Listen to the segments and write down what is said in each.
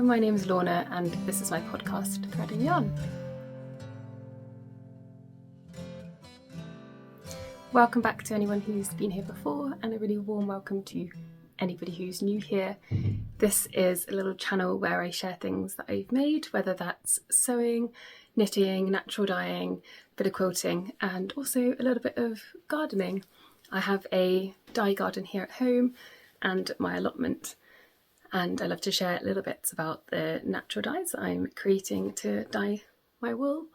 my name is Lorna and this is my podcast, Threading Yarn. Welcome back to anyone who's been here before, and a really warm welcome to anybody who's new here. This is a little channel where I share things that I've made, whether that's sewing, knitting, natural dyeing, a bit of quilting, and also a little bit of gardening. I have a dye garden here at home and my allotment, and I love to share little bits about the natural dyes that I'm creating to dye my wool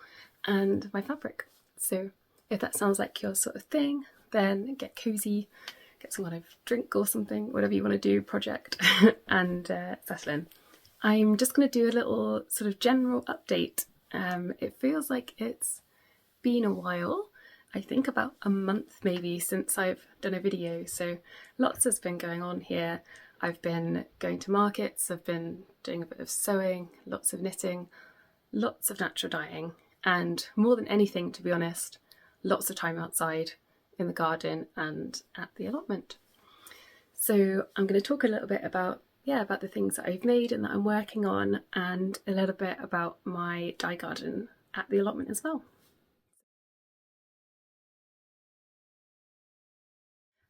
and my fabric. So if that sounds like your sort of thing, then get cozy, get some kind of drink or something, whatever you want to do, project, and settle in. I'm just going to do a little sort of general update. It feels like it's been a while, I think about a month maybe since I've done a video, so lots has been going on here. I've been going to markets, I've been doing a bit of sewing, lots of knitting, lots of natural dyeing, and more than anything, to be honest, lots of time outside in the garden and at the allotment. So I'm going to talk a little bit about the things that I've made and that I'm working on, and a little bit about my dye garden at the allotment as well.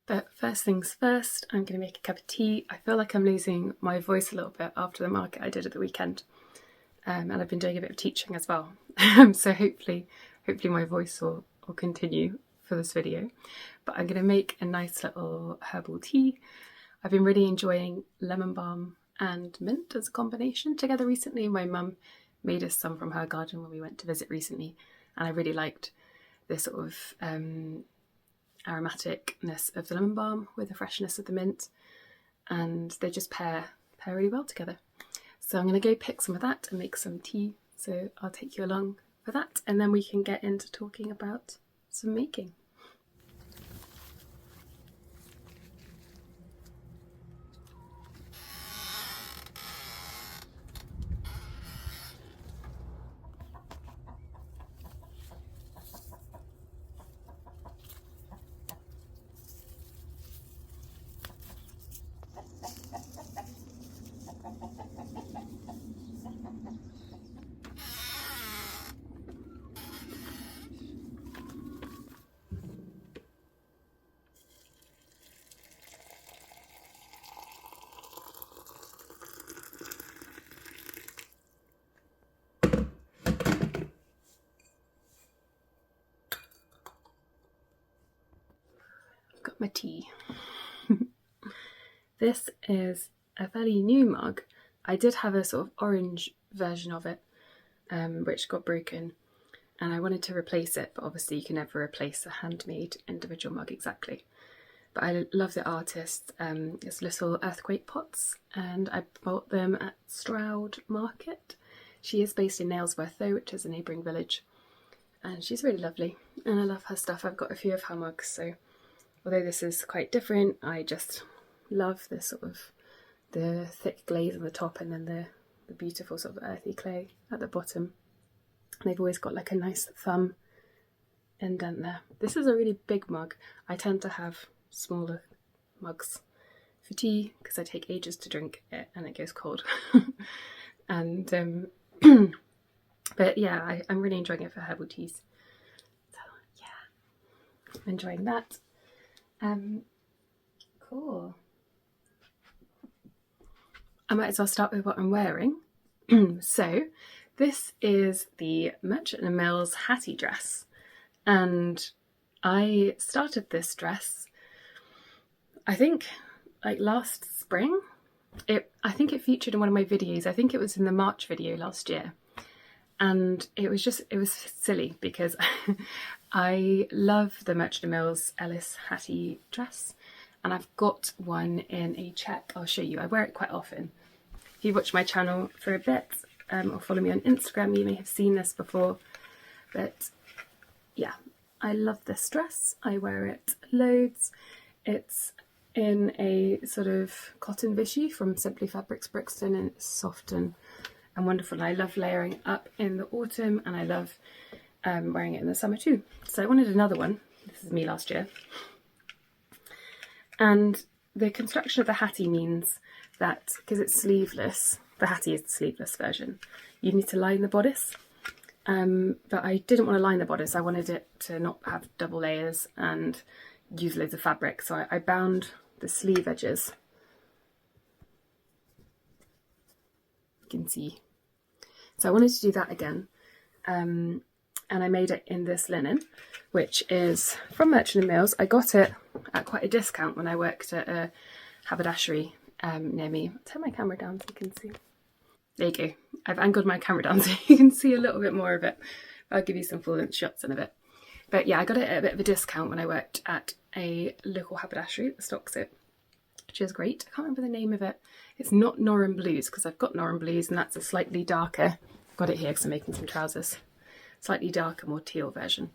But first things first, I'm going to make a cup of tea. I feel like I'm losing my voice a little bit after the market I did at the weekend, and I've been doing a bit of teaching as well. So hopefully my voice will continue for this video. But I'm going to make a nice little herbal tea. I've been really enjoying lemon balm and mint as a combination together recently. My mum made us some from her garden when we went to visit recently, and I really liked this sort of aromaticness of the lemon balm with the freshness of the mint, and they just pair really well together. So I'm going to go pick some of that and make some tea, so I'll take you along for that, and then we can get into talking about some making. Got my tea. This is a fairly new mug. I did have a sort of orange version of it, which got broken, and I wanted to replace it, but obviously you can never replace a handmade individual mug exactly. But I love the artist. It's little earthquake pots, and I bought them at Stroud Market. She is based in Nailsworth though, which is a neighbouring village, and she's really lovely, and I love her stuff. I've got a few of her mugs, so although this is quite different, I just love this sort of the thick glaze on the top and then the beautiful sort of earthy clay at the bottom. And they've always got like a nice thumb indent there. This is a really big mug. I tend to have smaller mugs for tea because I take ages to drink it and it goes cold. And but yeah, I'm really enjoying it for herbal teas. So yeah, I'm enjoying that. Cool. I might as well start with what I'm wearing. So this is the Merchant & Mills Hattie dress, and I started this dress I think like last spring. I think it featured in one of my videos. I think it was in the March video last year, and it was silly because I love the Merchant & Mills Ellis Hattie dress, and I've got one in a check. I'll show you. I wear it quite often. If you watch my channel for a bit or follow me on Instagram, you may have seen this before. But yeah, I love this dress. I wear it loads. It's in a sort of cotton Vichy from Simply Fabrics Brixton, and it's soft and wonderful. I love layering up in the autumn, and I love wearing it in the summer too. So I wanted another one. This is me last year. And the construction of the Hattie means that because it's sleeveless, The Hattie is the sleeveless version. You need to line the bodice, but I didn't want to line the bodice. I wanted it to not have double layers and use loads of fabric, so I bound the sleeve edges. You can see. So I wanted to do that again, and I made it in this linen, which is from Merchant & Mills. I got it at quite a discount when I worked at a haberdashery near me. I'll turn my camera down so you can see. There you go. I've angled my camera down so you can see a little bit more of it. I'll give you some full-length shots in a bit. But yeah, I got it at a bit of a discount when I worked at a local haberdashery that stocks it, which is great. I can't remember the name of it. It's not Norham Blues, because I've got Norham Blues and that's a slightly darker, I've got it here because I'm making some trousers, slightly darker, more teal version.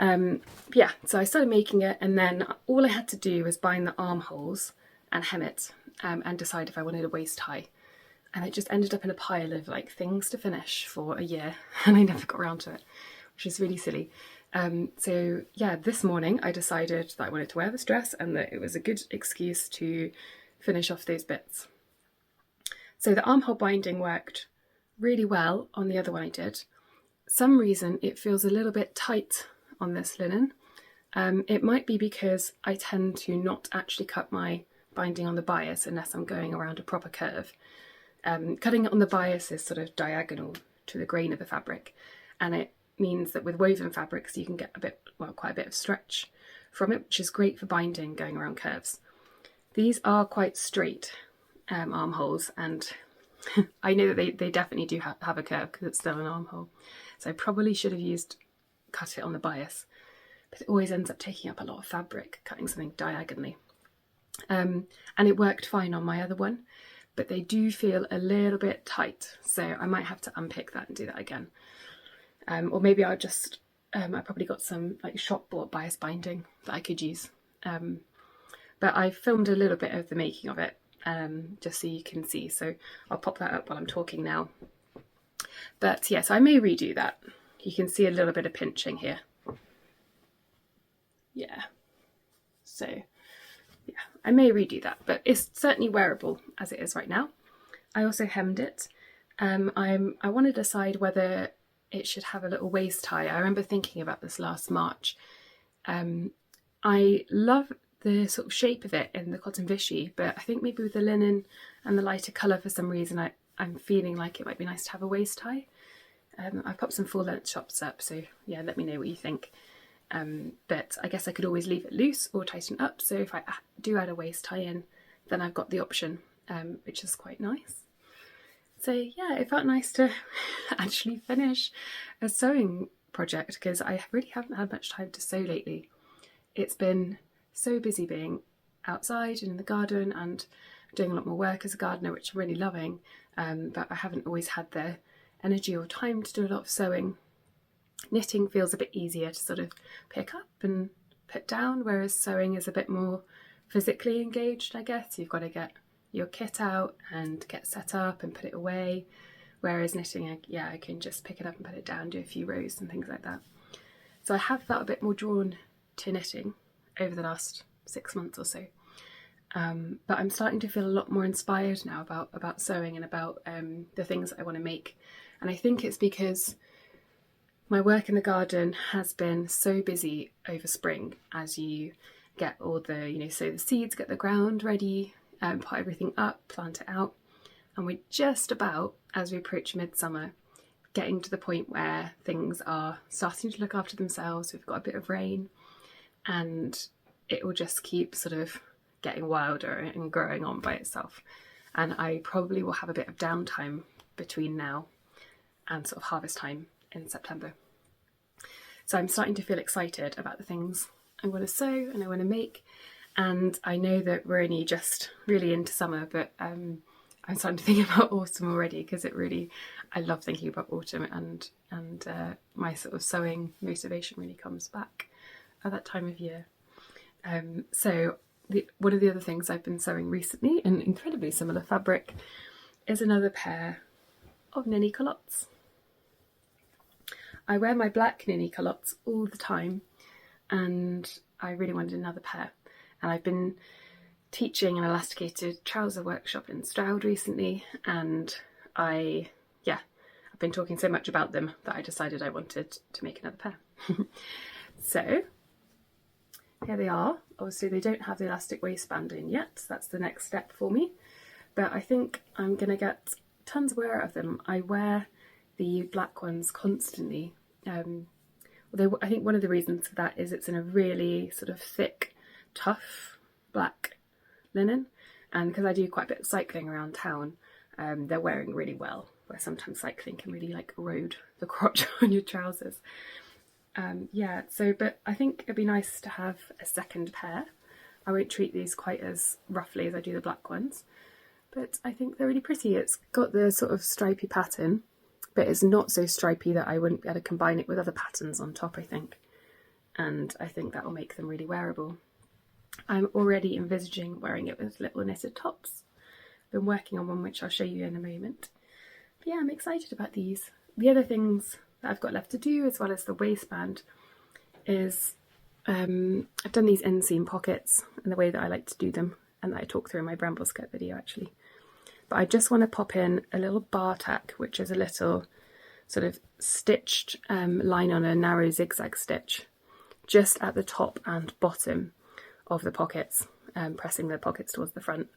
Yeah, so I started making it, and then all I had to do was bind the armholes and hem it, and decide if I wanted a waist high. And it just ended up in a pile of like things to finish for a year, and I never got around to it, which is really silly. So yeah, this morning I decided that I wanted to wear this dress and that it was a good excuse to finish off those bits. So the armhole binding worked really well on the other one I did. Some reason it feels a little bit tight on this linen. It might be because I tend to not actually cut my binding on the bias unless I'm going around a proper curve. Cutting it on the bias is sort of diagonal to the grain of the fabric, and it means that with woven fabrics you can get quite a bit of stretch from it, which is great for binding going around curves. These are quite straight armholes, and I know that they definitely do have a curve because it's still an armhole, so I probably should have cut it on the bias, but it always ends up taking up a lot of fabric cutting something diagonally. And it worked fine on my other one, but they do feel a little bit tight, so I might have to unpick that and do that again. Or maybe I'll just, I probably got some like shop bought bias binding that I could use. But I filmed a little bit of the making of it, just so you can see, so I'll pop that up while I'm talking now. But yeah, so I may redo that. You can see a little bit of pinching here. Yeah, so yeah, I may redo that, but it's certainly wearable as it is right now. I also hemmed it. I want to decide whether it should have a little waist high. I remember thinking about this last March. I love the sort of shape of it in the cotton Vichy, but I think maybe with the linen and the lighter colour, for some reason I'm feeling like it might be nice to have a waist high. I've popped some full length shots up, so yeah, let me know what you think. But I guess I could always leave it loose or tighten up, so if I do add a waist high in, then I've got the option, which is quite nice. So yeah, it felt nice to actually finish a sewing project, because I really haven't had much time to sew lately. It's been so busy being outside and in the garden and doing a lot more work as a gardener, which I'm really loving, but I haven't always had the energy or time to do a lot of sewing. Knitting feels a bit easier to sort of pick up and put down, whereas sewing is a bit more physically engaged, I guess. You've got to get your kit out and get set up and put it away, whereas knitting, I can just pick it up and put it down, do a few rows and things like that. So I have felt a bit more drawn to knitting over the last 6 months or so, but I'm starting to feel a lot more inspired now about sewing and about the things that I want to make. And I think it's because my work in the garden has been so busy over spring, as you get all the, sow the seeds, get the ground ready, put everything up, plant it out. And we're just about, as we approach midsummer, getting to the point where things are starting to look after themselves. We've got a bit of rain, and it will just keep sort of getting wilder and growing on by itself. And I probably will have a bit of downtime between now and sort of harvest time in September. So I'm starting to feel excited about the things I want to sew and I want to make. And I know that we're only just really into summer, but I'm starting to think about autumn already, because I love thinking about autumn, and my sort of sewing motivation really comes back at that time of year. So one of the other things I've been sewing recently, in incredibly similar fabric, is another pair of ninny culottes. I wear my black ninny culottes all the time, and I really wanted another pair. And I've been teaching an elasticated trouser workshop in Stroud recently, and I've been talking so much about them that I decided I wanted to make another pair. So here they are. Obviously they don't have the elastic waistband in yet, so that's the next step for me, but I think I'm gonna get tons of wear out of them. I wear the black ones constantly, although I think one of the reasons for that is it's in a really sort of thick, tough black linen, and because I do quite a bit of cycling around town, they're wearing really well, where sometimes cycling can really like erode the crotch on your trousers. But I think it'd be nice to have a second pair. I won't treat these quite as roughly as I do the black ones, but I think they're really pretty. It's got the sort of stripy pattern, but it's not so stripy that I wouldn't be able to combine it with other patterns on top, I think. And I think that will make them really wearable. I'm already envisaging wearing it with little knitted tops. I've been working on one which I'll show you in a moment. But yeah, I'm excited about these. The other things that I've got left to do, as well as the waistband, is I've done these inseam pockets in the way that I like to do them, and that I talk through in my bramble skirt video actually. But I just want to pop in a little bar tack, which is a little sort of stitched line on a narrow zigzag stitch, just at the top and bottom of the pockets, pressing the pockets towards the front.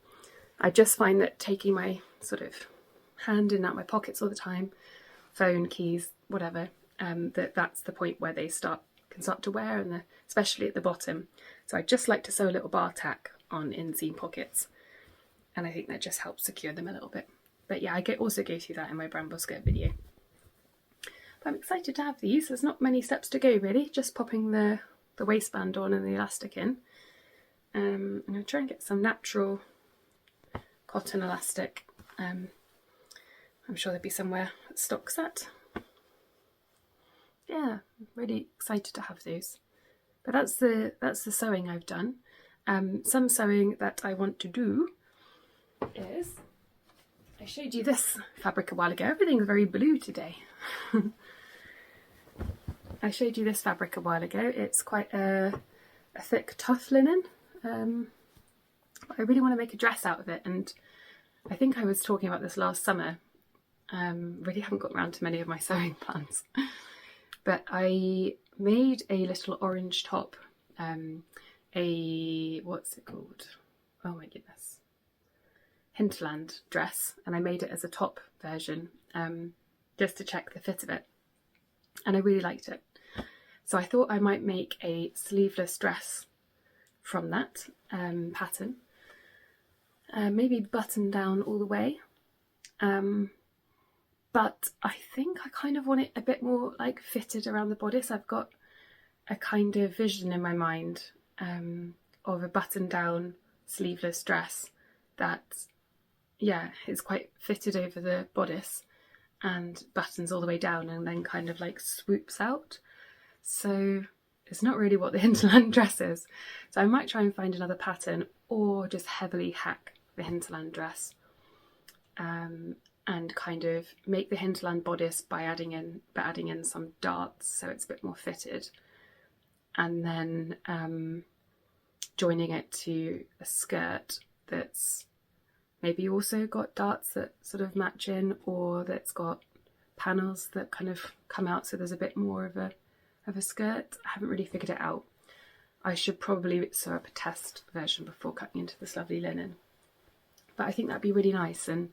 I just find that taking my sort of hand in and out my pockets all the time, phone, keys, whatever, that's the point where they can start to wear, and especially at the bottom. So I just like to sew a little bar tack on inseam pockets, and I think that just helps secure them a little bit. But yeah, I also go through that in my bramble skirt video. But I'm excited to have these. There's not many steps to go really, just popping the waistband on and the elastic in. I'm going to try and get some natural cotton elastic. I'm sure there'll be somewhere that stocks that. Yeah, I'm really excited to have those. But that's the sewing I've done. Some sewing that I want to do is, I showed you this fabric a while ago. Everything's very blue today. I showed you this fabric a while ago. It's quite a thick, tough linen. I really want to make a dress out of it, and I think I was talking about this last summer. Really haven't got around to many of my sewing plans. But I made a little orange top, what's it called? Oh my goodness. Hinterland dress, and I made it as a top version, just to check the fit of it. And I really liked it. So I thought I might make a sleeveless dress from that pattern. Maybe button down all the way. But I think I kind of want it a bit more like fitted around the bodice. I've got a kind of vision in my mind of a button down sleeveless dress that, yeah, is quite fitted over the bodice and buttons all the way down and then kind of like swoops out. So it's not really what the hinterland dress is. So I might try and find another pattern, or just heavily hack the hinterland dress. And kind of make the hinterland bodice by adding in some darts so it's a bit more fitted, and then joining it to a skirt that's maybe also got darts that sort of match in, or that's got panels that kind of come out so there's a bit more of a skirt. I haven't really figured it out. I should probably sew up a test version before cutting into this lovely linen, but I think that'd be really nice. And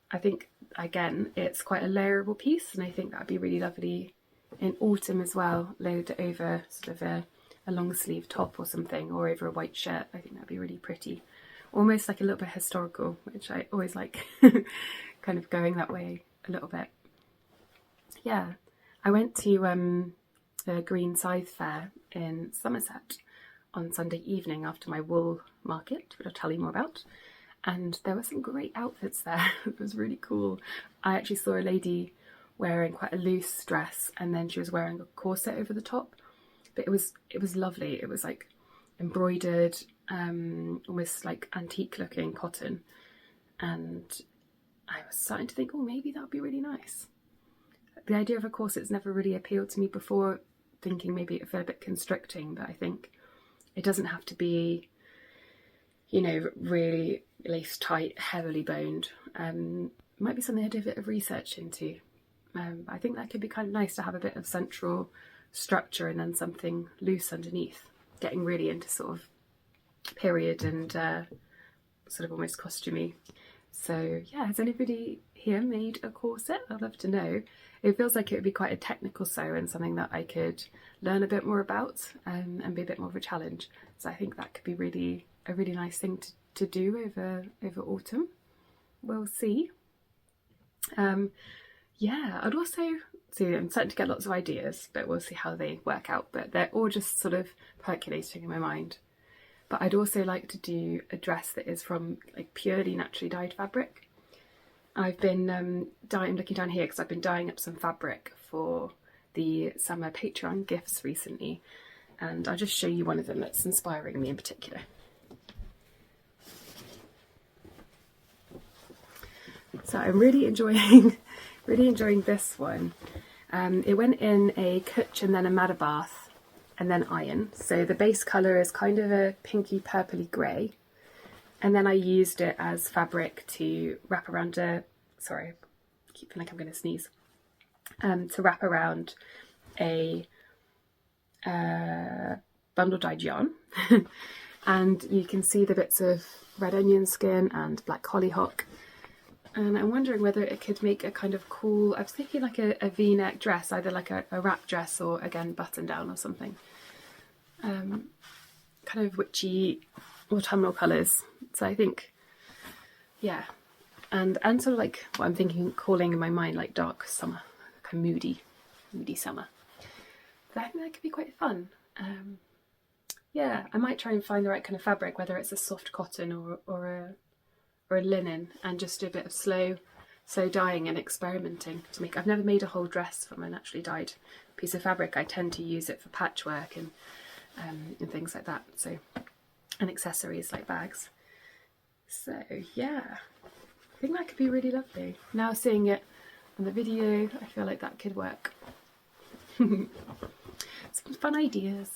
I think, again, it's quite a layerable piece, and I think that'd be really lovely in autumn as well, layered over sort of a long sleeve top or something, or over a white shirt. I think that'd be really pretty. Almost like a little bit historical, which I always like, kind of going that way a little bit. Yeah, I went to the Green Scythe Fair in Somerset on Sunday evening after my wool market, which I'll tell you more about. And there were some great outfits there. It was really cool. I actually saw a lady wearing quite a loose dress, and then she was wearing a corset over the top. But it was lovely. It was like embroidered, almost like antique looking cotton. And I was starting to think, oh, maybe that would be really nice. The idea of a corset's never really appealed to me before, thinking maybe it would feel a bit constricting, but I think it doesn't have to be you know, really lace tight, heavily boned. Might be something I do a bit of research into. I think that could be kind of nice to have a bit of central structure and then something loose underneath, getting really into sort of period and sort of almost costumey. So yeah, has anybody here made a corset? I'd love to know. It feels like it would be quite a technical sew and something that I could learn a bit more about, and be a bit more of a challenge. So I think that could be a really nice thing to do over autumn. We'll see. Yeah, I'd also see, I'm starting to get lots of ideas, but we'll see how they work out. But they're all just sort of percolating in my mind. But I'd also like to do a dress that is from like purely naturally dyed fabric. I've been I'm looking down here because I've been dyeing up some fabric for the summer Patreon gifts recently, and I'll just show you one of them that's inspiring me in particular. So I'm really enjoying this one. It went in a kutch and then a madder bath and then iron. So the base colour is kind of a pinky purpley grey, and then I used it as fabric to wrap around sorry, I keep feeling like I'm going to sneeze. To wrap around a bundle dyed yarn. And you can see the bits of red onion skin and black hollyhock. And I'm wondering whether it could make a kind of cool, I was thinking like a V-neck dress, either like a wrap dress or again button down or something. Kind of witchy autumnal colours. So I think, yeah. And sort of like what I'm thinking, calling in my mind like dark summer, like a moody summer. But I think that could be quite fun. Yeah, I might try and find the right kind of fabric, whether it's a soft cotton or a linen, and just do a bit of slow dyeing and experimenting to make. I've never made a whole dress from a naturally dyed piece of fabric. I tend to use it for patchwork and things like that. So, and accessories like bags. So yeah, I think that could be really lovely. Now seeing it on the video, I feel like that could work. Some fun ideas.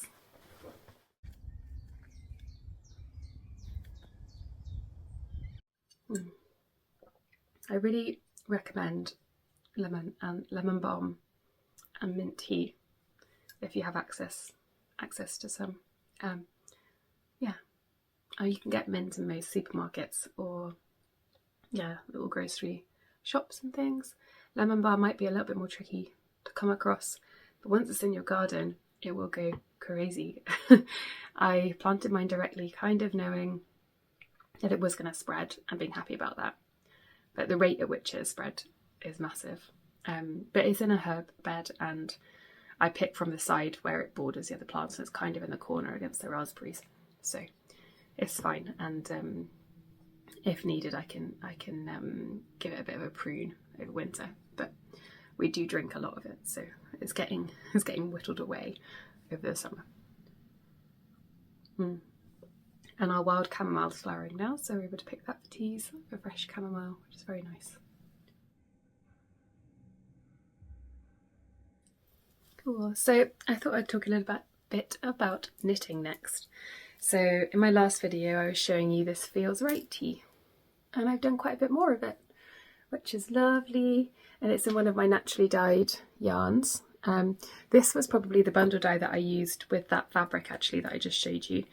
I really recommend lemon balm and mint tea if you have access to some. Yeah, you can get mint in most supermarkets or little grocery shops and things. Lemon balm might be a little bit more tricky to come across, but once it's in your garden, it will go crazy. I planted mine directly, kind of knowing that it was going to spread and being happy about that. But the rate at which it spread is massive. But it's in a herb bed, and I pick from the side where it borders the other plants, and it's kind of in the corner against the raspberries. So it's fine, and if needed I can give it a bit of a prune over winter. But we do drink a lot of it, so it's getting whittled away over the summer. And our wild chamomile is flowering now, so we're able to pick that for teas, a fresh chamomile, which is very nice. Cool, so I thought I'd talk a little bit about knitting next. So in my last video I was showing you this Feels Right tee, and I've done quite a bit more of it, which is lovely, and it's in one of my naturally dyed yarns. This was probably the bundle dye that I used with that fabric actually that I just showed you.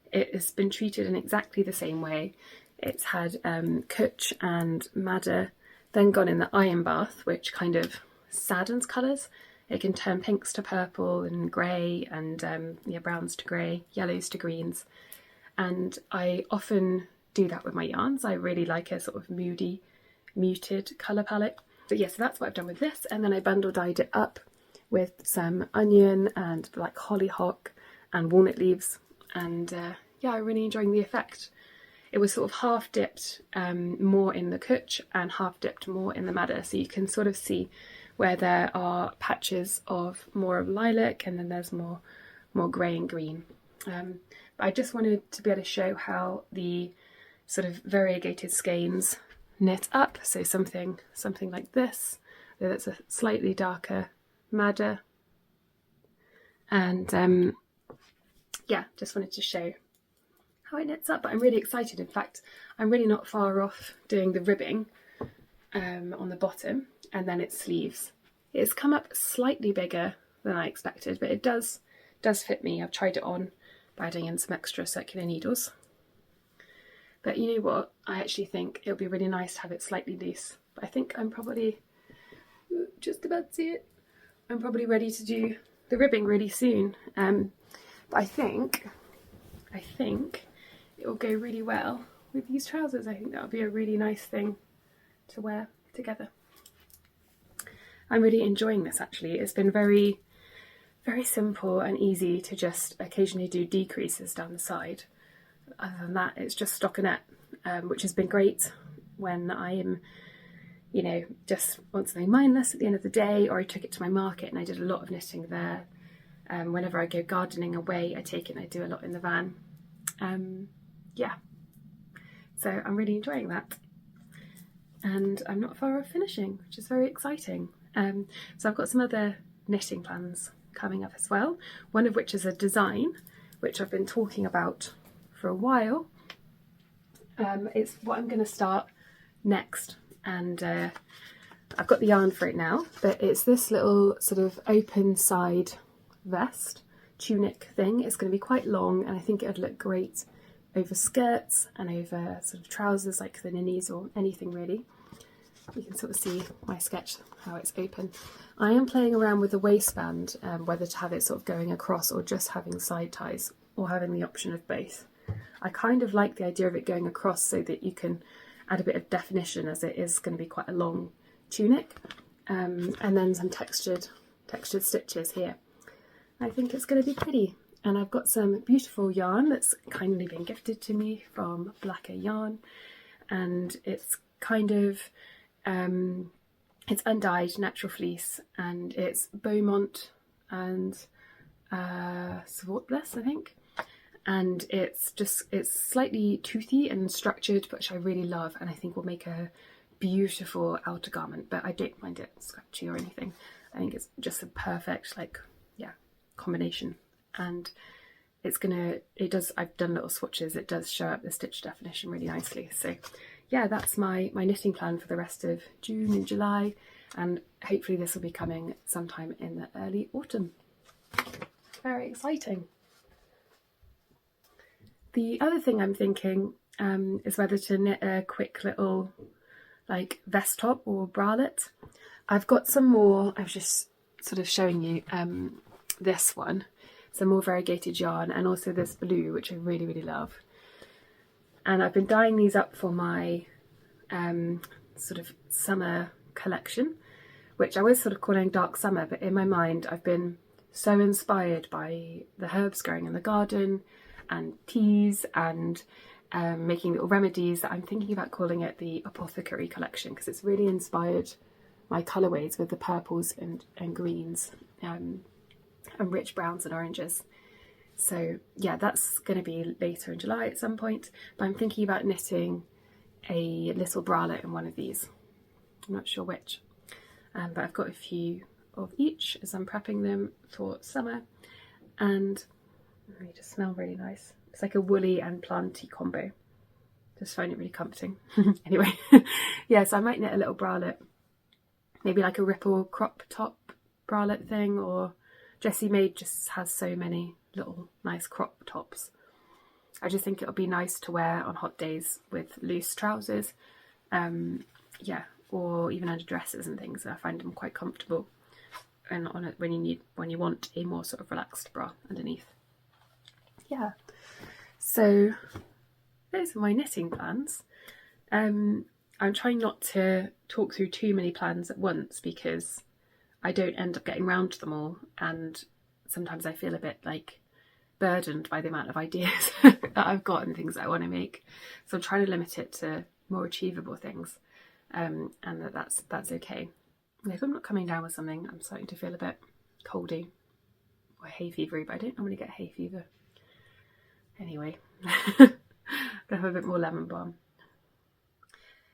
It has been treated in exactly the same way. It's had kutch and madder, then gone in the iron bath, which kind of saddens colours. It can turn pinks to purple and grey and browns to grey, yellows to greens. And I often do that with my yarns. I really like a sort of moody, muted colour palette. But yeah, so that's what I've done with this. And then I bundle dyed it up with some onion and black hollyhock and walnut leaves. And yeah, I'm really enjoying the effect. It was sort of half dipped more in the kutch and half dipped more in the madder, so you can sort of see where there are patches of more of lilac and then there's more grey and green. But I just wanted to be able to show how the sort of variegated skeins knit up. So something like this, that's a slightly darker madder, and yeah, just wanted to show how it knits up, but I'm really excited. In fact, I'm really not far off doing the ribbing on the bottom and then its sleeves. It's come up slightly bigger than I expected, but it does fit me. I've tried it on by adding in some extra circular needles. But you know what? I actually think it'll be really nice to have it slightly loose. But I think I'm probably just about to see it. I'm probably ready to do the ribbing really soon. But I think it will go really well with these trousers. I think that would be a really nice thing to wear together. I'm really enjoying this actually. It's been very, very simple and easy to just occasionally do decreases down the side. Other than that, it's just stockinette, which has been great when I am, you know, just want something mindless at the end of the day, or I took it to my market and I did a lot of knitting there. Whenever I go gardening away, I take it and I do a lot in the van. Yeah, so I'm really enjoying that. And I'm not far off finishing, which is very exciting. So I've got some other knitting plans coming up as well, one of which is a design, which I've been talking about for a while. It's what I'm going to start next, and I've got the yarn for it now, but it's this little sort of open side vest, tunic thing. It's going to be quite long, and I think it would look great over skirts and over sort of trousers like the ninnies or anything really. You can sort of see my sketch, how it's open. I am playing around with the waistband, whether to have it sort of going across or just having side ties, or having the option of both. I kind of like the idea of it going across so that you can add a bit of definition, as it is going to be quite a long tunic, and then some textured stitches here. I think it's going to be pretty, and I've got some beautiful yarn that's kindly been gifted to me from Blacker Yarn, and it's kind of it's undyed natural fleece, and it's Beaumont and Swartbless, I think. And it's slightly toothy and structured, which I really love, and I think will make a beautiful outer garment. But I don't mind it scratchy or anything. I think it's just a perfect, like, yeah, combination. And I've done little swatches. It does show up the stitch definition really nicely. So yeah, that's my knitting plan for the rest of June and July, and hopefully this will be coming sometime in the early autumn. Very exciting. The other thing I'm thinking is whether to knit a quick little like vest top or bralette. I've got some more, I was just sort of showing you this one, some more variegated yarn, and also this blue, which I really, really love. And I've been dyeing these up for my sort of summer collection, which I was sort of calling dark summer, but in my mind I've been so inspired by the herbs growing in the garden and teas and making little remedies that I'm thinking about calling it the apothecary collection, because it's really inspired my colourways with the purples and greens and rich browns and oranges. So yeah, that's going to be later in July at some point, but I'm thinking about knitting a little bralette in one of these. I'm not sure which, but I've got a few of each as I'm prepping them for summer, and they just smell really nice. It's like a woolly and planty combo. Just find it really comforting. Anyway, yeah, so I might knit a little bralette, maybe like a ripple crop top bralette thing, or Jessie Maid just has so many little nice crop tops. I just think it'll be nice to wear on hot days with loose trousers, yeah, or even under dresses and things. I find them quite comfortable, and on it when you want a more sort of relaxed bra underneath. Yeah, so those are my knitting plans. I'm trying not to talk through too many plans at once, because I don't end up getting round to them all, and sometimes I feel a bit like burdened by the amount of ideas that I've got and things that I want to make. So I'm trying to limit it to more achievable things, and that's okay. And if I'm not coming down with something, I'm starting to feel a bit coldy or hay fevery, but I don't normally get hay fever. Anyway, gonna have a bit more lemon balm.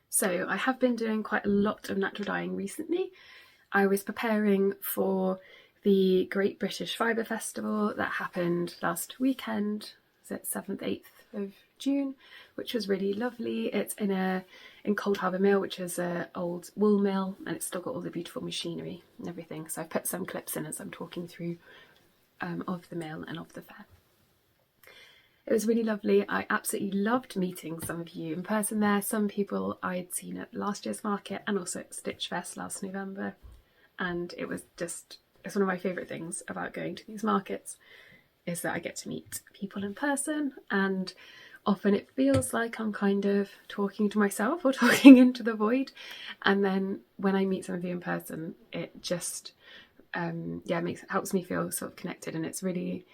So I have been doing quite a lot of natural dyeing recently. I was preparing for the Great British Fibre Festival that happened last weekend. Was it 7th, 8th of June, which was really lovely. It's in Cold Harbour Mill, which is an old wool mill, and it's still got all the beautiful machinery and everything. So I've put some clips in as I'm talking through of the mill and of the fair. It was really lovely. I absolutely loved meeting some of you in person there. Some people I'd seen at last year's market and also at Stitch Fest last November. And it was just, it's one of my favourite things about going to these markets, is that I get to meet people in person, and often it feels like I'm kind of talking to myself or talking into the void. And then when I meet some of you in person, it just helps me feel sort of connected, and it's really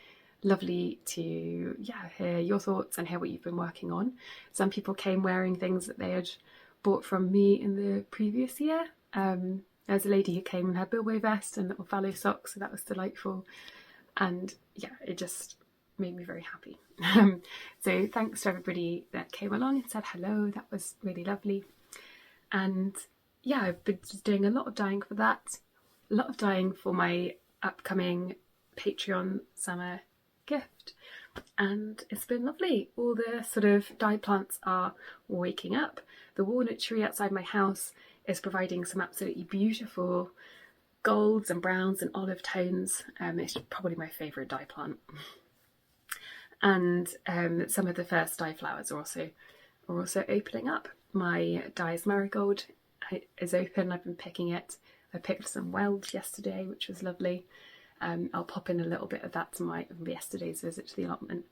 lovely to hear your thoughts and hear what you've been working on. Some people came wearing things that they had bought from me in the previous year. There's a lady who came and had bilbo vest and little fallow socks, so that was delightful. And yeah, it just made me very happy. So thanks to everybody that came along and said hello. That was really lovely. And yeah, I've been doing a lot of dyeing for that. A lot of dyeing for my upcoming Patreon summer gift. And it's been lovely. All the sort of dye plants are waking up. The walnut tree outside my house is providing some absolutely beautiful golds and browns and olive tones. It's probably my favourite dye plant. And some of the first dye flowers are also opening up. My dyes marigold is open. I've been picking it. I picked some welds yesterday, which was lovely. I'll pop in a little bit of that to yesterday's visit to the allotment.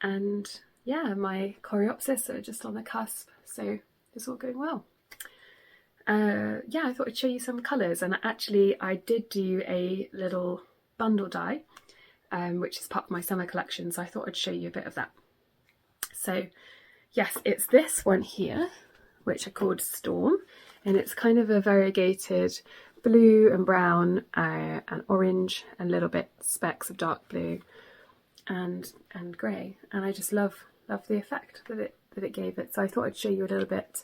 And yeah, my coreopsis are just on the cusp, so it's all going well. I thought I'd show you some colours, and actually I did do a little bundle dye, which is part of my summer collection, so I thought I'd show you a bit of that. So yes, it's this one here, which I called Storm, and it's kind of a variegated blue and brown and orange and little bit specks of dark blue and grey, and I just love the effect that it gave it. So I thought I'd show you a little bit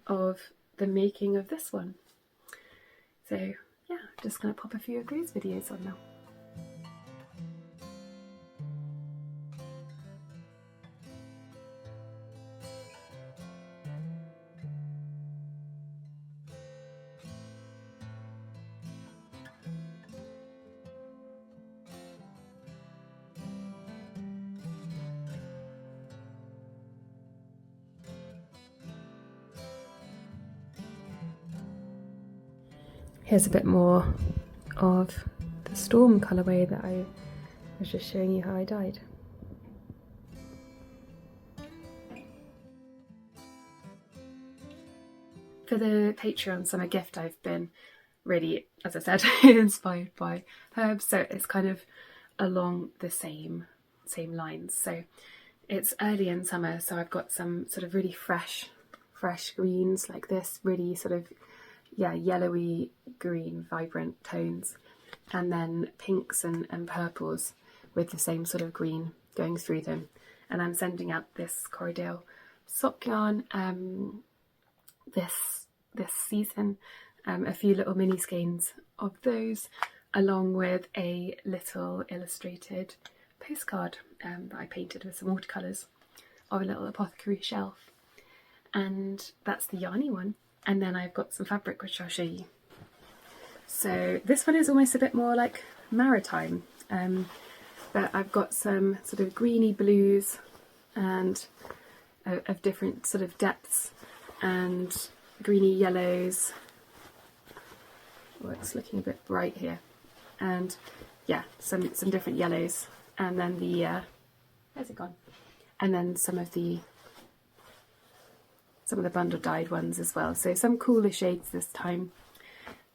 of the making of this one. So yeah, just going to pop a few of those videos on now. Here's a bit more of the Storm colourway that I was just showing you how I dyed. For the Patreon summer gift, I've been really, as I said, inspired by herbs, so it's kind of along the same lines. So it's early in summer, so I've got some sort of really fresh greens like this, really sort of yellowy green vibrant tones, and then pinks and purples with the same sort of green going through them. And I'm sending out this Corriedale sock yarn this season, a few little mini skeins of those, along with a little illustrated postcard that I painted with some watercolours of a little apothecary shelf. And that's the yarny one. And then I've got some fabric which I'll show you. So this one is almost a bit more like maritime, but I've got some sort of greeny blues and of different sort of depths, and greeny yellows. Oh, it's looking a bit bright here. And yeah, some different yellows, and then the where's it gone? And then some of the bundle dyed ones as well. So some cooler shades this time.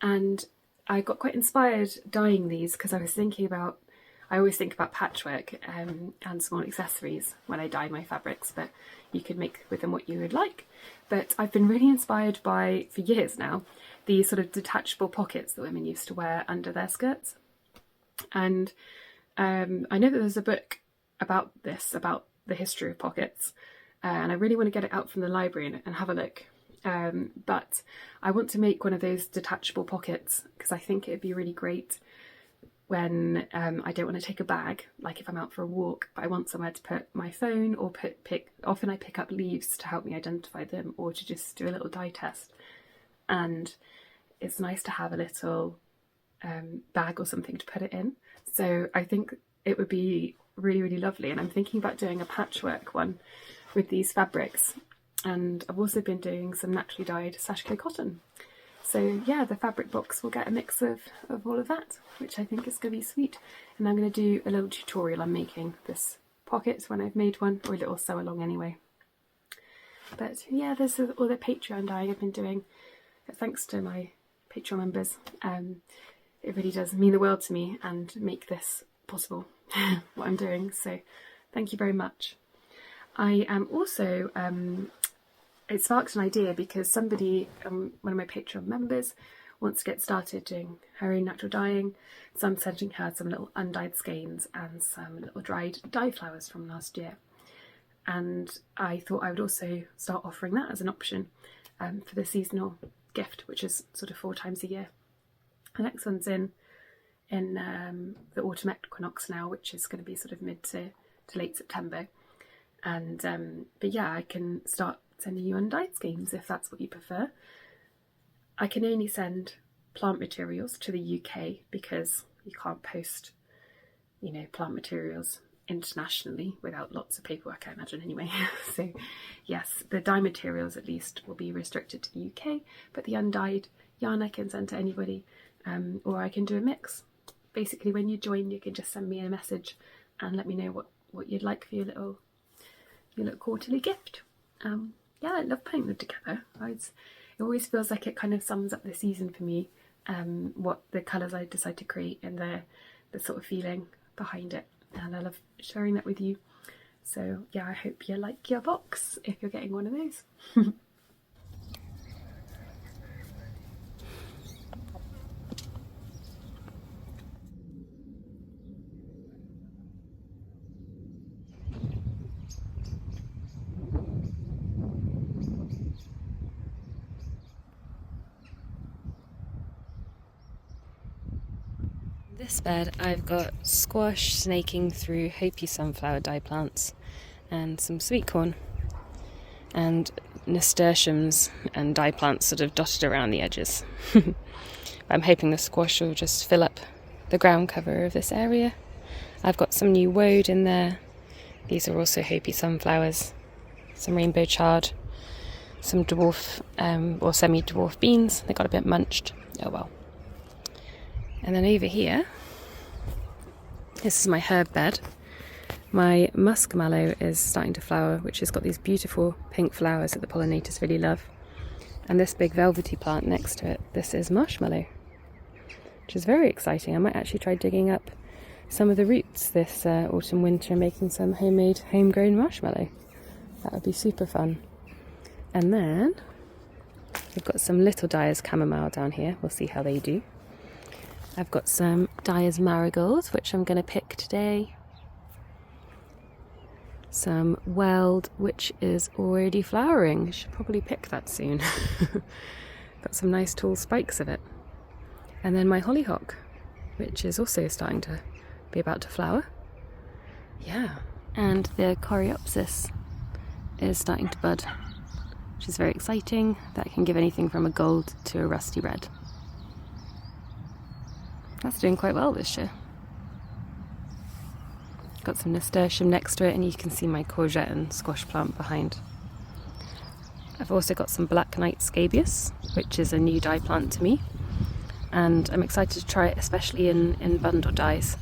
And I got quite inspired dyeing these because I always think about patchwork and small accessories when I dye my fabrics, but you can make with them what you would like. But I've been really inspired by, for years now, these sort of detachable pockets that women used to wear under their skirts. And I know that there's a book about this, about the history of pockets, and I really want to get it out from the library and have a look. But I want to make one of those detachable pockets because I think it'd be really great when I don't want to take a bag, like if I'm out for a walk, but I want somewhere to put my phone, or often I pick up leaves to help me identify them, or to just do a little dye test. And it's nice to have a little bag or something to put it in. So I think it would be really, really lovely. And I'm thinking about doing a patchwork one with these fabrics. And I've also been doing some naturally dyed sashiko cotton. So yeah, the fabric box will get a mix of all of that, which I think is going to be sweet. And I'm going to do a little tutorial on making this pocket when I've made one, or a little sew along anyway. But yeah, this is all the Patreon dyeing I've been doing. Thanks to my Patreon members. It really does mean the world to me and make this possible, what I'm doing. So thank you very much. I am also, it sparked an idea because somebody, one of my Patreon members, wants to get started doing her own natural dyeing. So I'm sending her some little undyed skeins and some little dried dye flowers from last year. And I thought I would also start offering that as an option for the seasonal gift, which is sort of 4 times a year. The next one's in the autumn equinox now, which is going to be sort of mid to late September. And but yeah, I can start sending you undyed skeins if that's what you prefer. I can only send plant materials to the UK because you can't post, you know, plant materials internationally without lots of paperwork, I imagine anyway. So yes, the dye materials at least will be restricted to the UK, but the undyed yarn I can send to anybody, or I can do a mix. Basically, when you join, you can just send me a message and let me know what you'd like for your little quarterly gift. Yeah, I love putting them together. It always feels like it kind of sums up the season for me, what the colours I decide to create and the sort of feeling behind it. And I love sharing that with you. So yeah, I hope you like your box if you're getting one of those. This bed I've got squash snaking through Hopi sunflower dye plants and some sweet corn and nasturtiums and dye plants sort of dotted around the edges. I'm hoping the squash will just fill up the ground cover of this area. I've got some new woad in there. These are also Hopi sunflowers, some rainbow chard, some dwarf or semi-dwarf beans. They got a bit munched. Oh well. And then over here, this is my herb bed. My muskmallow is starting to flower, which has got these beautiful pink flowers that the pollinators really love. And this big velvety plant next to it, this is marshmallow, which is very exciting. I might actually try digging up some of the roots this autumn winter and making some homemade, homegrown marshmallow. That would be super fun. And then we've got some little dyer's chamomile down here. We'll see how they do. I've got some dyer's marigolds, which I'm going to pick today. Some weld, which is already flowering. Should probably pick that soon. Got some nice tall spikes of it. And then my hollyhock, which is also starting to be about to flower. Yeah. And the coreopsis is starting to bud, which is very exciting. That can give anything from a gold to a rusty red. That's doing quite well this year. Got some nasturtium next to it, and you can see my courgette and squash plant behind. I've also got some black knight scabious, which is a new dye plant to me, and I'm excited to try it, especially in bundle dyes,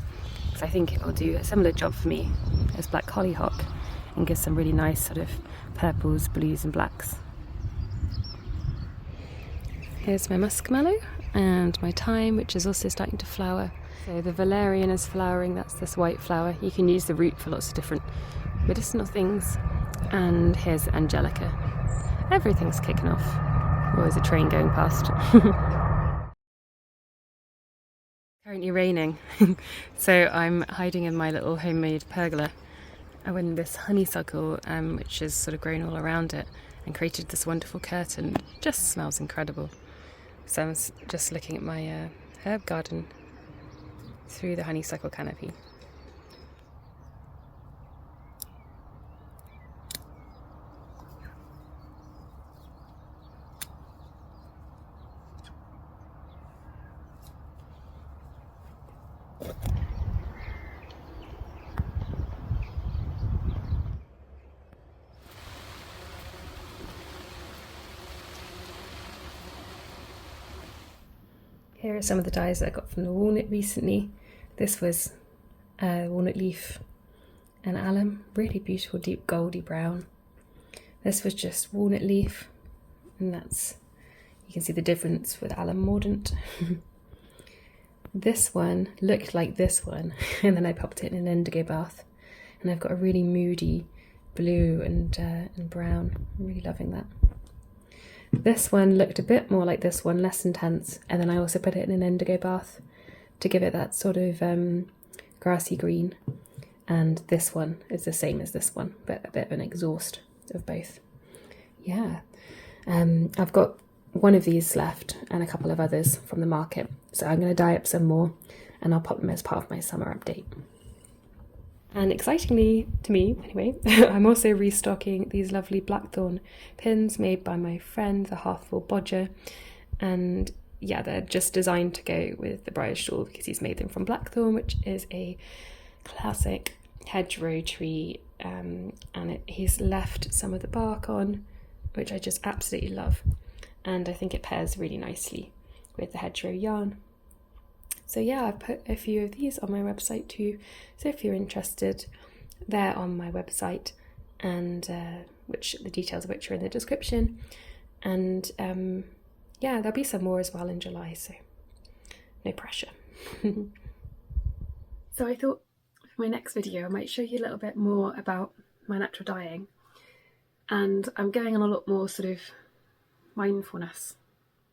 because I think it will do a similar job for me as black hollyhock and give some really nice sort of purples, blues and blacks. Here's my muskmallow and my thyme, which is also starting to flower. So the valerian is flowering, that's this white flower. You can use the root for lots of different medicinal things. And here's angelica. Everything's kicking off. Oh, there's a train going past. Currently raining, so I'm hiding in my little homemade pergola. I went in this honeysuckle, which has sort of grown all around it, and created this wonderful curtain. It just smells incredible. So I'm just looking at my herb garden. through the honeysuckle canopy. Here are some of the dyes that I got from the Walnut recently. This was walnut leaf and alum, really beautiful deep goldy brown. This was just walnut leaf, and that's, you can see the difference with alum mordant. This one looked like this one, and then I popped it in an indigo bath, and I've got a really moody blue and brown. I'm really loving that. This one looked a bit more like this one, less intense, and then I also put it in an indigo bath to give it that sort of grassy green. And this one is the same as this one, but a bit of an exhaust of both. Yeah, I've got one of these left and a couple of others from the market, so I'm going to dye up some more and I'll pop them as part of my summer update. And excitingly, to me anyway, I'm also restocking these lovely blackthorn pins made by my friend, the Hearthful Bodger. And yeah, they're just designed to go with the Briar shawl because he's made them from blackthorn, which is a classic hedgerow tree. He's left some of the bark on, which I just absolutely love. And I think it pairs really nicely with the hedgerow yarn. So yeah, I've put a few of these on my website too, so if you're interested, they're on my website, and which the details of which are in the description. And yeah, there'll be some more as well in July, so no pressure. So I thought for my next video I might show you a little bit more about my natural dyeing, and I'm going on a lot more sort of mindfulness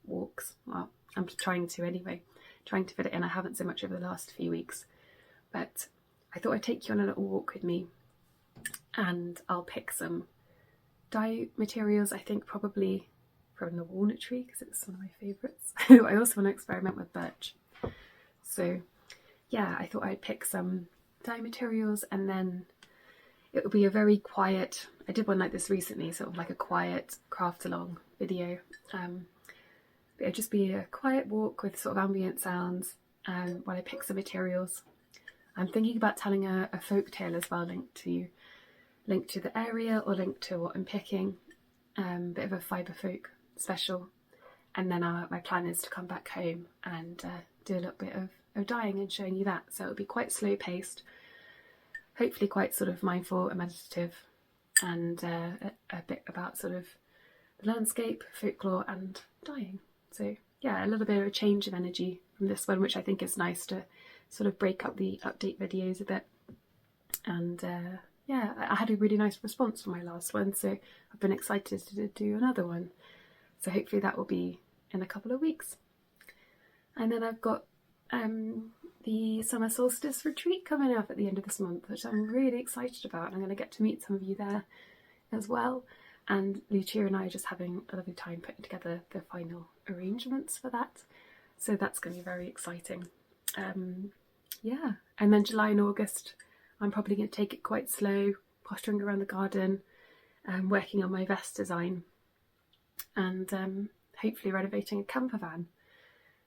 walks. Well, I'm trying to anyway. Trying to fit it in. I haven't so much over the last few weeks, but I thought I'd take you on a little walk with me, and I'll pick some dye materials. I think probably from the walnut tree because it's one of my favourites. I also want to experiment with birch, so yeah, I thought I'd pick some dye materials, and then it would be a very quiet, I did one like this recently, sort of like a quiet craft along video. It'd just be a quiet walk with sort of ambient sounds while I pick some materials. I'm thinking about telling a folk tale as well, linked to the area or linked to what I'm picking. Bit of a fibre folk special. And then my plan is to come back home and do a little bit of dyeing and showing you that. So it'll be quite slow paced, hopefully quite sort of mindful and meditative, and a bit about sort of the landscape, folklore and dyeing. So yeah, a little bit of a change of energy from this one, which I think is nice to sort of break up the update videos a bit. And yeah, I had a really nice response from my last one, so I've been excited to do another one. So hopefully that will be in a couple of weeks. And then I've got the summer solstice retreat coming up at the end of this month, which I'm really excited about. I'm going to get to meet some of you there as well. And Lucia and I are just having a lovely time putting together the final arrangements for that. So that's going to be very exciting. Yeah, and then July and August, I'm probably going to take it quite slow, pottering around the garden, working on my vest design, and hopefully renovating a camper van.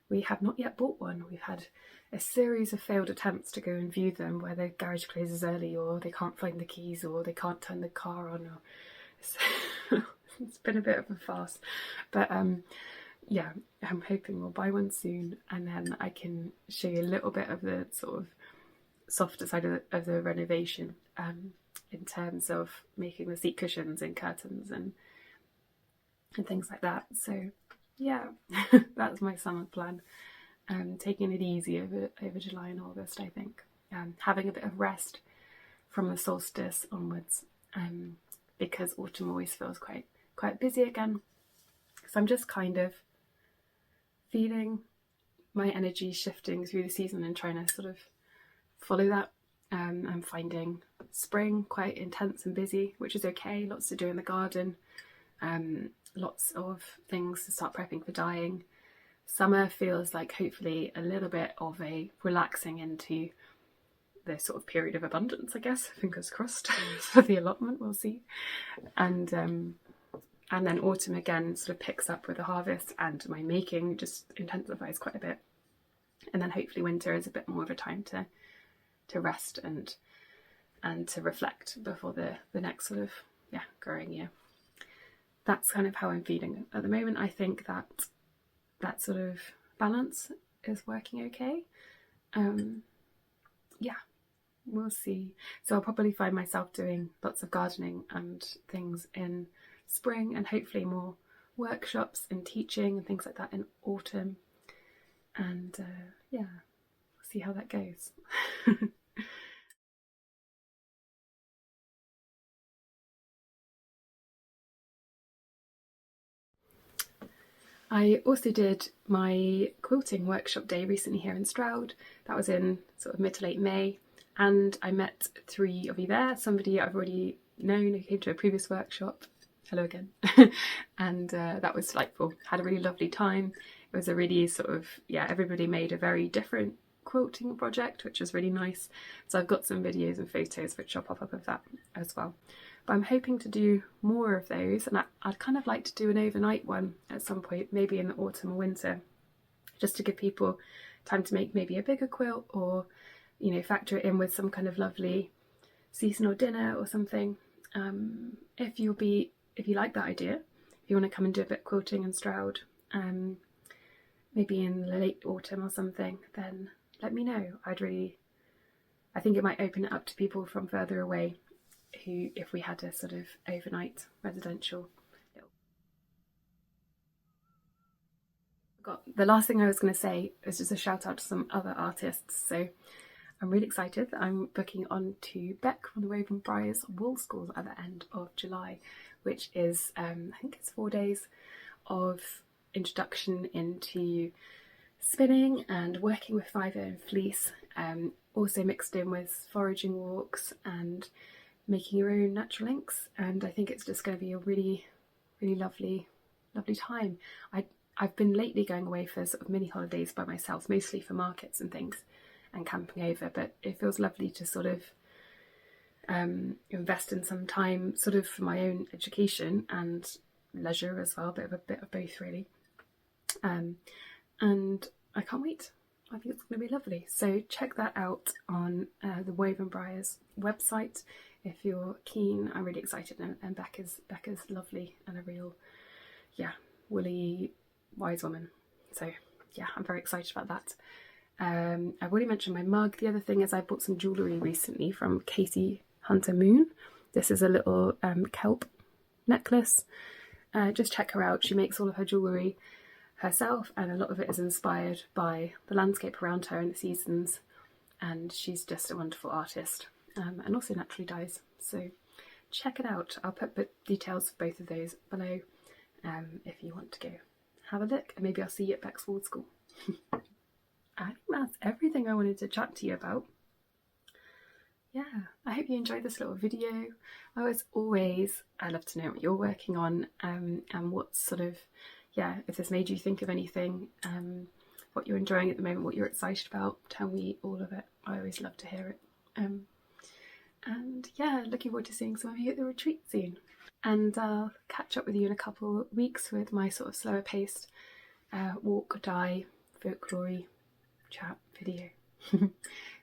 We have not yet bought one. We've had a series of failed attempts to go and view them, where the garage closes early, or they can't find the keys, or they can't turn the car on, or it's been a bit of a farce. But yeah, I'm hoping we'll buy one soon, and then I can show you a little bit of the sort of softer side of the renovation, in terms of making the seat cushions and curtains and things like that. So yeah, that's my summer plan. Taking it easy over July and August, I think. Having a bit of rest from the solstice onwards, because autumn always feels quite busy again. So I'm just kind of feeling my energy shifting through the season and trying to sort of follow that. I'm finding spring quite intense and busy, which is okay. Lots to do in the garden, lots of things to start prepping for dyeing. summer feels like hopefully a little bit of a relaxing into the sort of period of abundance, I guess. Fingers crossed for the allotment, we'll see. And then autumn again sort of picks up with the harvest, and my making just intensifies quite a bit. And then hopefully winter is a bit more of a time to rest and to reflect before the next sort of growing year. That's kind of how I'm feeling at the moment. I think that sort of balance is working okay. We'll see. So I'll probably find myself doing lots of gardening and things in spring, and hopefully more workshops and teaching and things like that in autumn. And we'll see how that goes. I also did my quilting workshop day recently here in Stroud. That was in sort of mid to late May, and I met 3 of you there. Somebody I've already known who came to a previous workshop. Hello again. And that was delightful. Had a really lovely time. It was a really sort of, everybody made a very different quilting project, which was really nice. So I've got some videos and photos which I'll pop up of that as well. But I'm hoping to do more of those, and I'd kind of like to do an overnight one at some point, maybe in the autumn or winter, just to give people time to make maybe a bigger quilt, or factor it in with some kind of lovely seasonal dinner or something. If you like that idea, if you want to come and do a bit of quilting in Stroud, maybe in the late autumn or something, then let me know. I think it might open it up to people from further away, who, if we had a sort of overnight residential. The last thing I was going to say is just a shout out to some other artists. So I'm really excited that I'm booking on to Beck from the Woven Briar's Wool School at the end of July, which is, I think it's 4 days of introduction into spinning and working with fibre and fleece, also mixed in with foraging walks and making your own natural inks. And I think it's just going to be a really, really lovely time. I've been lately going away for sort of mini holidays by myself, mostly for markets and things and camping over, but it feels lovely to sort of invest in some time sort of for my own education and leisure as well, a bit of both really. And I can't wait. I think it's going to be lovely. So check that out on the Woven Briar's website if you're keen. I'm really excited, and Becca's lovely and a real, woolly, wise woman. So I'm very excited about that. I've already mentioned my mug. The other thing is I bought some jewellery recently from Katie Hunter Moon. This is a little kelp necklace. Just check her out. She makes all of her jewellery herself, and a lot of it is inspired by the landscape around her and the seasons, and she's just a wonderful artist, and also naturally dyes. So check it out. I'll put the details of both of those below, if you want to go have a look, and maybe I'll see you at Beck's Wool School. I think that's everything I wanted to chat to you about. I hope you enjoyed this little video. I love to know what you're working on, and what sort of, if this made you think of anything, what you're enjoying at the moment, what you're excited about, tell me all of it. I always love to hear it. And looking forward to seeing some of you at the retreat soon. And I'll catch up with you in a couple of weeks with my sort of slower paced walk, dye, folklore chat video.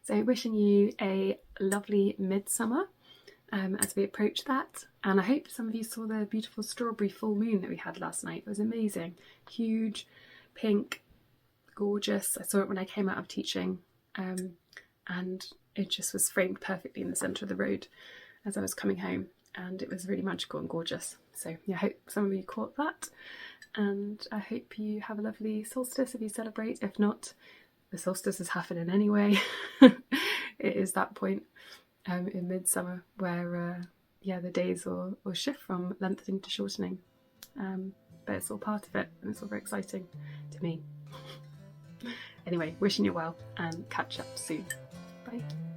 So wishing you a lovely midsummer as we approach that, and I hope some of you saw the beautiful strawberry full moon that we had last night. It was amazing, huge, pink, gorgeous. I saw it when I came out of teaching, and it just was framed perfectly in the centre of the road as I was coming home, and it was really magical and gorgeous. So I hope some of you caught that, and I hope you have a lovely solstice if you celebrate. If not, the solstice is happening anyway. It is that point in midsummer where the days will shift from lengthening to shortening, but it's all part of it, and it's all very exciting to me. Anyway, wishing you well, and catch up soon. Bye.